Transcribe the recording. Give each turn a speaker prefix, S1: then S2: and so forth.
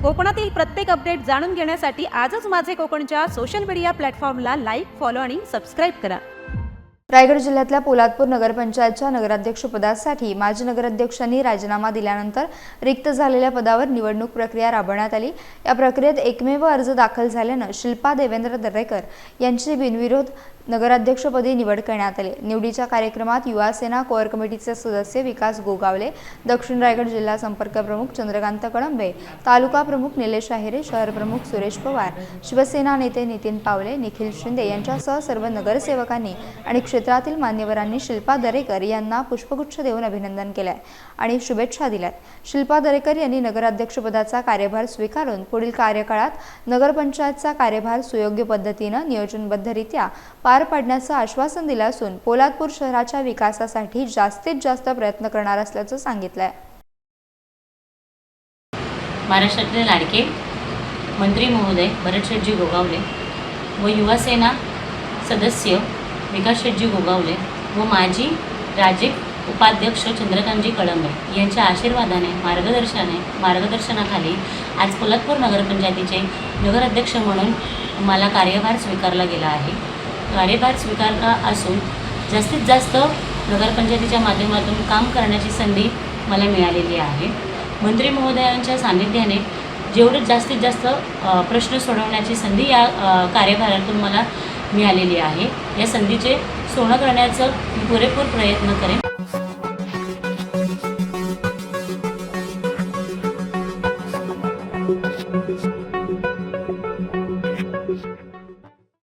S1: कोकणातील प्रत्येक अपडेट जाणून घेण्यासाठी आजच माझे कोकणच्या सोशल मीडिया प्लॅटफॉर्मला लाईक, फॉलो आणि सबस्क्राईब करा।
S2: रायगड जिल्ह्यातल्या पोलादपूर नगरपंचायतच्या नगराध्यक्षपदासाठी माजी नगराध्यक्षांनी राजीनामा दिल्यानंतर रिक्त झालेल्या पदावर निवडणूक प्रक्रिया राबवण्यात आली। या प्रक्रियेत एकमेव अर्ज दाखल झाल्याने शिल्पा देवेंद्र दरेकर यांची बिनविरोध नगराध्यक्षपदी निवड करण्यात आली। निवडीच्या कार्यक्रमात युवा सेना कोअर कमिटीचे सदस्य विकास गोगावले, दक्षिण रायगड जिल्हा संपर्क प्रमुख चंद्रकांत कळंबे, तालुका प्रमुख निलेश आहेरे, शहर प्रमुख सुरेश पवार, शिवसेना नेते नितीन पावले, निखिल शिंदे यांच्यासह सर्व नगरसेवकांनी आणि क्षेत्रातील मान्यवरांनी शिल्पा दरेकर यांना पुष्पगुच्छ देऊन अभिनंदन केले आणि शुभेच्छा दिल्यात। शिल्पा दरेकर यांनी नगराध्यक्षपदाचा कार्यभार स्वीकारून पुढील कार्यकाळात नगरपंचायतचा कार्यभार सुयोग्य पद्धतीने नियोजनबद्धरित्या पार पाडण्याचं आश्वासन दिलं असून पोलादपूर शहराच्या विकासासाठी जास्तीत जास्त प्रयत्न करणार असल्याचं सांगितलंय।
S3: महाराष्ट्रातले लाडके मंत्री महोदय भरत शेठजी गोगावले व युवा सेना सदस्य विकास शेठजी गोगावले व माजी राज्य उपाध्यक्ष चंद्रकांतजी कळंबे यांच्या आशीर्वादाने मार्गदर्शनाखाली आज पोलादपूर नगरपंचायतीचे नगराध्यक्ष म्हणून मला कार्यभार स्वीकारला गेला आहे। कार्यभार स्वीकारला असून जास्तीत जास्त नगरपंचायतीच्या माध्यमातून काम करण्याची संधी मला मिळालेली आहे। मंत्री महोदयांच्या सानिध्याने जेवढे जास्तीत जास्त प्रश्न सोडवण्याची संधी या कार्यभारातून मला मिळालेली आहे। या संधीचे सोनं करण्याचा मी पुरेपूर प्रयत्न करेन।